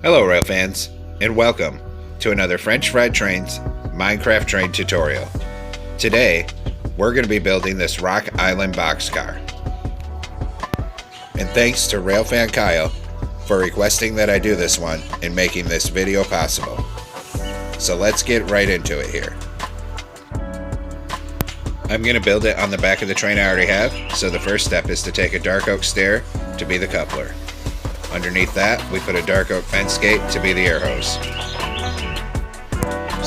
Hello rail fans, and welcome to another French Fried Trains Minecraft train tutorial. Today, we're going to be building this Rock Island boxcar. And thanks to Railfan Kyle for requesting that I do this one and making this video possible. So let's get right into it here. I'm going to build it on the back of the train I already have, so the first step is to take a dark oak stair to be the coupler. Underneath that, we put a dark oak fence gate to be the air hose.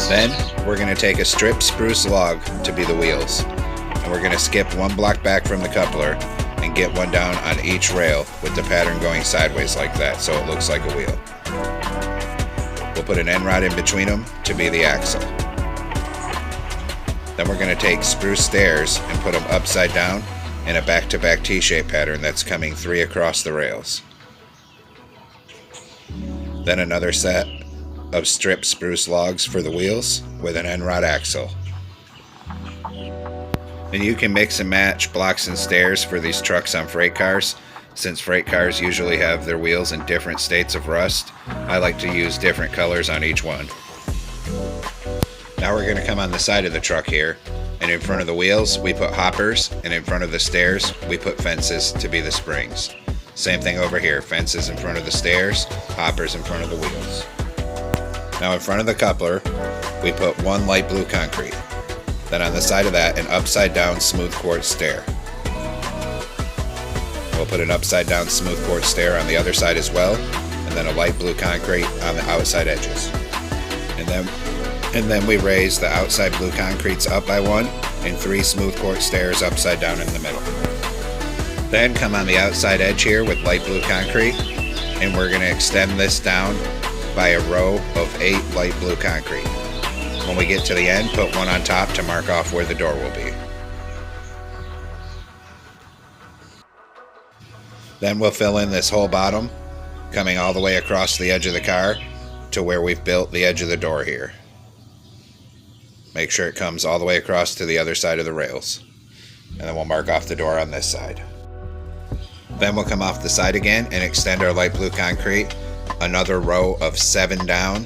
Then, we're going to take a stripped spruce log to be the wheels. And we're going to skip one block back from the coupler and get one down on each rail with the pattern going sideways like that so it looks like a wheel. We'll put an end rod in between them to be the axle. Then we're going to take spruce stairs and put them upside down in a back-to-back T-shape pattern that's coming 3 across the rails. Then another set of stripped spruce logs for the wheels with an end rod axle. And you can mix and match blocks and stairs for these trucks on freight cars. Since freight cars usually have their wheels in different states of rust, I like to use different colors on each one. Now we're going to come on the side of the truck here, and in front of the wheels we put hoppers, and in front of the stairs we put fences to be the springs. Same thing over here, fences in front of the stairs, hoppers in front of the wheels. Now in front of the coupler, we put one light blue concrete. Then on the side of that, an upside down smooth quartz stair. We'll put an upside down smooth quartz stair on the other side as well, and then a light blue concrete on the outside edges. And then we raise the outside blue concretes up by one, and 3 smooth quartz stairs upside down in the middle. Then come on the outside edge here with light blue concrete, and we're going to extend this down by a row of 8 light blue concrete. When we get to the end, put one on top to mark off where the door will be. Then we'll fill in this whole bottom, coming all the way across the edge of the car to where we've built the edge of the door here. Make sure it comes all the way across to the other side of the rails. And then we'll mark off the door on this side. Then we'll come off the side again and extend our light blue concrete, another row of 7 down,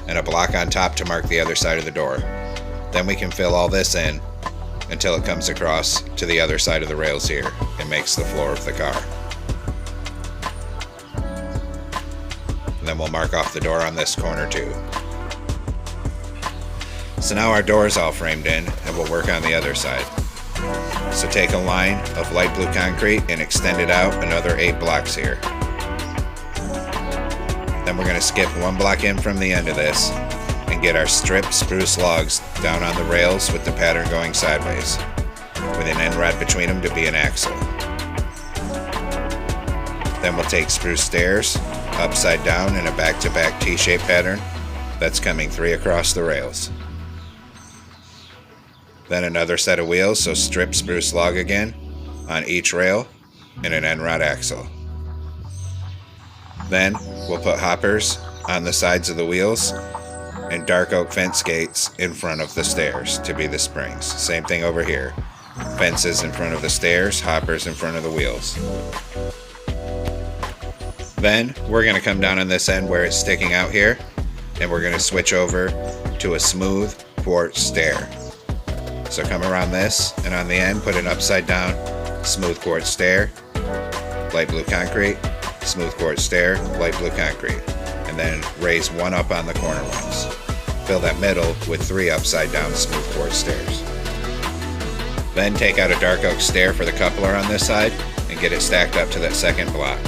and a block on top to mark the other side of the door. Then we can fill all this in until it comes across to the other side of the rails here and makes the floor of the car. And then we'll mark off the door on this corner too. So now our door is all framed in, and we'll work on the other side. So take a line of light blue concrete and extend it out another 8 blocks here. Then we're going to skip 1 block in from the end of this and get our stripped spruce logs down on the rails with the pattern going sideways, with an end rod between them to be an axle. Then we'll take spruce stairs upside down in a back-to-back T-shape pattern that's coming 3 across the rails. Then another set of wheels, so stripped spruce log again on each rail and an end rod axle. Then we'll put hoppers on the sides of the wheels and dark oak fence gates in front of the stairs to be the springs. Same thing over here. Fences in front of the stairs, hoppers in front of the wheels. Then we're going to come down on this end where it's sticking out here, and we're going to switch over to a smooth quartz stair. So come around this, and on the end put an upside down smooth quartz stair, light blue concrete, smooth quartz stair, light blue concrete, and then raise 1 up on the corner ones. Fill that middle with 3 upside down smooth quartz stairs. Then take out a dark oak stair for the coupler on this side and get it stacked up to that second block.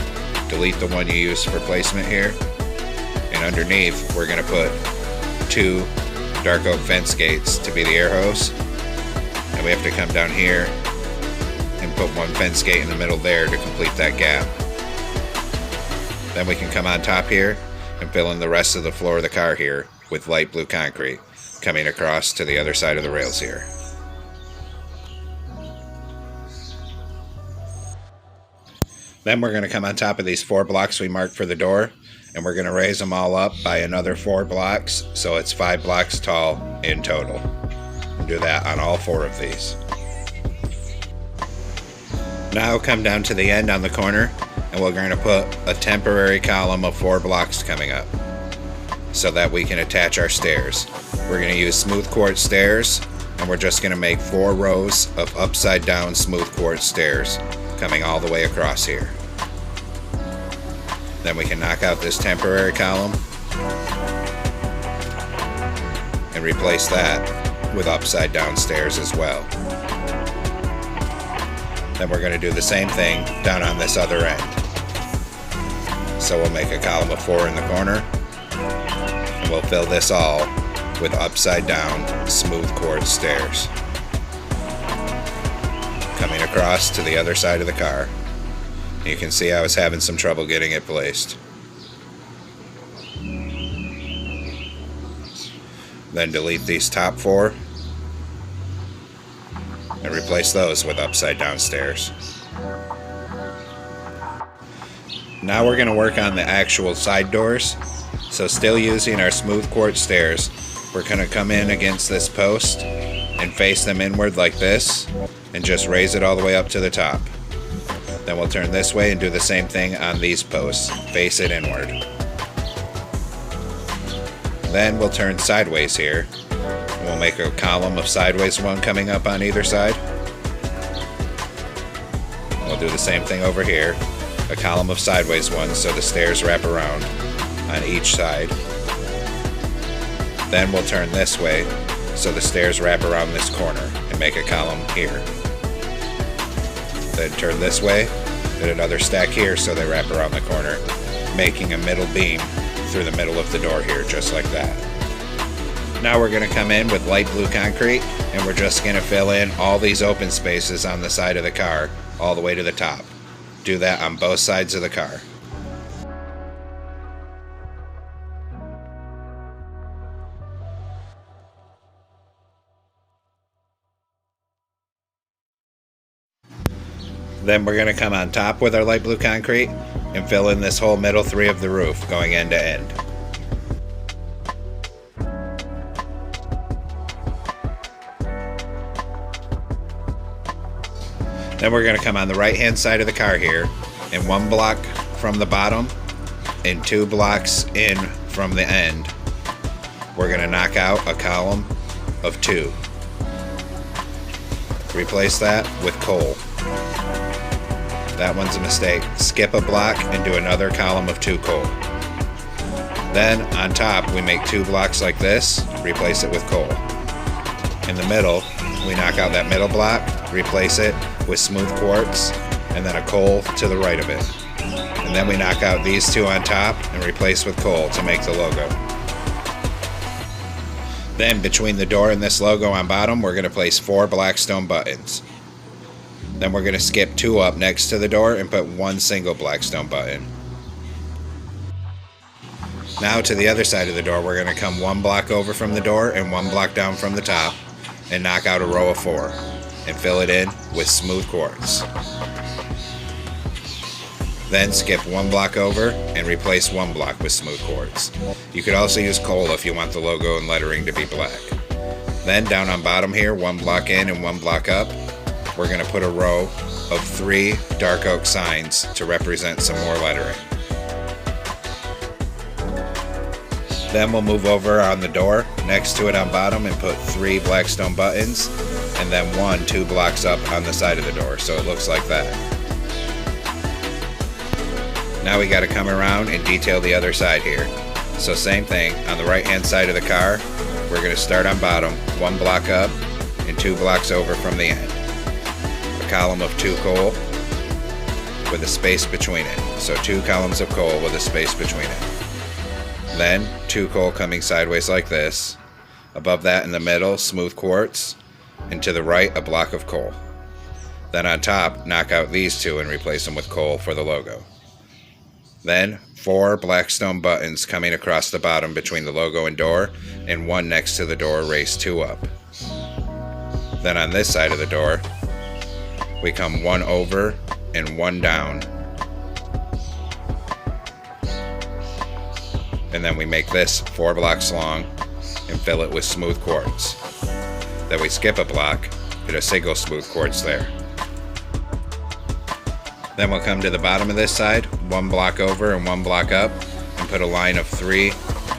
Delete the one you used for placement here, and underneath we're going to put 2 dark oak fence gates to be the air hose. And we have to come down here and put 1 fence gate in the middle there to complete that gap. Then we can come on top here and fill in the rest of the floor of the car here with light blue concrete coming across to the other side of the rails here. Then we're going to come on top of these 4 blocks we marked for the door, and we're going to raise them all up by another 4 blocks, so it's 5 blocks tall in total. Do that on all 4 of these. Now come down to the end on the corner, and we're going to put a temporary column of 4 blocks coming up so that we can attach our stairs. We're going to use smooth quartz stairs, and we're just going to make 4 rows of upside down smooth quartz stairs coming all the way across here. Then we can knock out this temporary column and replace that with upside down stairs as well. Then we're going to do the same thing down on this other end. So we'll make a column of 4 in the corner, and we'll fill this all with upside down smooth quartz stairs coming across to the other side of the car. You can see I was having some trouble getting it placed. Then delete these top 4 and replace those with upside down stairs. Now we're going to work on the actual side doors. So still using our smooth quartz stairs, we're going to come in against this post and face them inward like this and just raise it all the way up to the top. Then we'll turn this way and do the same thing on these posts, face it inward. Then we'll turn sideways here. We'll make a column of sideways one coming up on either side. We'll do the same thing over here, a column of sideways ones so the stairs wrap around on each side. Then we'll turn this way so the stairs wrap around this corner and make a column here. Then turn this way and another stack here so they wrap around the corner, making a middle beam through the middle of the door here, just like that. Now we're going to come in with light blue concrete, and we're just going to fill in all these open spaces on the side of the car all the way to the top. Do that on both sides of the car. Then we're going to come on top with our light blue concrete and fill in this whole middle 3 of the roof going end to end. Then we're going to come on the right hand side of the car here, and 1 block from the bottom and 2 blocks in from the end, we're going to knock out a column of 2. Replace that with coal. That one's a mistake. Skip a block and do another column of 2 coal. Then on top we make 2 blocks like this, replace it with coal. In the middle we knock out that middle block, replace it with smooth quartz, and then a coal to the right of it. And then we knock out these 2 on top and replace with coal to make the logo. Then between the door and this logo on bottom, we're going to place 4 black stone buttons. Then we're going to skip 2 up next to the door and put 1 single black stone button. Now to the other side of the door, we're going to come 1 block over from the door and 1 block down from the top and knock out a row of 4 and fill it in with smooth quartz. Then skip 1 block over and replace 1 block with smooth quartz. You could also use coal if you want the logo and lettering to be black. Then down on bottom here, 1 block in and 1 block up, we're going to put a row of 3 dark oak signs to represent some more lettering. Then we'll move over on the door next to it on bottom and put 3 black stone buttons, and then 1 2 blocks up on the side of the door, so it looks like that. Now we got to come around and detail the other side here. So same thing, on the right hand side of the car, we're going to start on bottom, 1 block up and 2 blocks over from the end. A column of 2 coal with a space between it. So 2 columns of coal with a space between it. Then 2 coal coming sideways like this. Above that in the middle, smooth quartz, and to the right a block of coal. Then on top, knock out these 2 and replace them with coal for the logo. Then 4 black stone buttons coming across the bottom between the logo and door, and 1 next to the door, raise 2 up. Then on this side of the door, we come 1 over and 1 down. And then we make this 4 blocks long and fill it with smooth quartz. Then we skip a block, put a single smooth quartz there. Then we'll come to the bottom of this side, 1 block over and 1 block up, and put a line of 3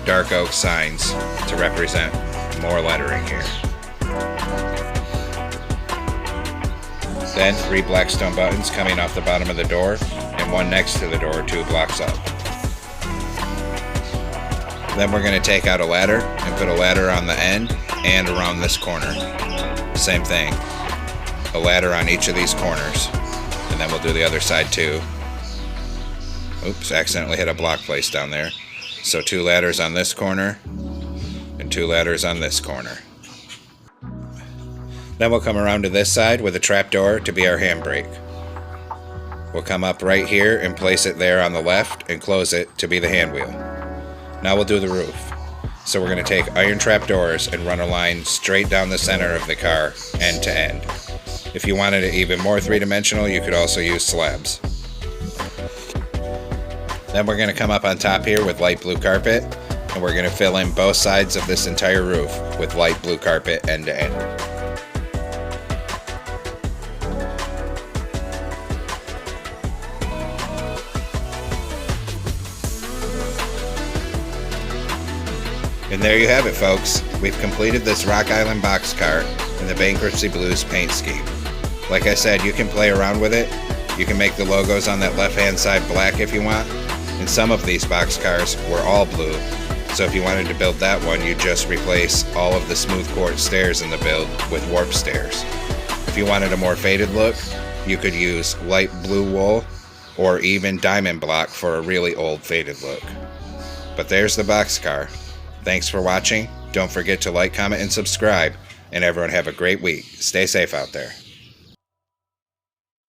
dark oak signs to represent more lettering here. Then 3 black stone buttons coming off the bottom of the door, and 1 next to the door 2 blocks up. Then we're going to take out a ladder and put a ladder on the end and around this corner. Same thing, a ladder on each of these corners. And then we'll do the other side too. Oops, accidentally hit a block place down there. So 2 ladders on this corner and 2 ladders on this corner. Then we'll come around to this side with a trapdoor to be our handbrake. We'll come up right here and place it there on the left and close it to be the hand wheel. Now we'll do the roof. So we're going to take iron trapdoors and run a line straight down the center of the car, end to end. If you wanted it even more three-dimensional, you could also use slabs. Then we're going to come up on top here with light blue carpet, and we're going to fill in both sides of this entire roof with light blue carpet end to end. And there you have it, folks. We've completed this Rock Island boxcar in the Bankruptcy Blues paint scheme. Like I said, you can play around with it. You can make the logos on that left-hand side black if you want. And some of these boxcars were all blue. So if you wanted to build that one, you just replace all of the smooth quartz stairs in the build with warp stairs. If you wanted a more faded look, you could use light blue wool or even diamond block for a really old faded look. But there's the boxcar. Thanks for watching. Don't forget to like, comment, and subscribe. And everyone have a great week. Stay safe out there.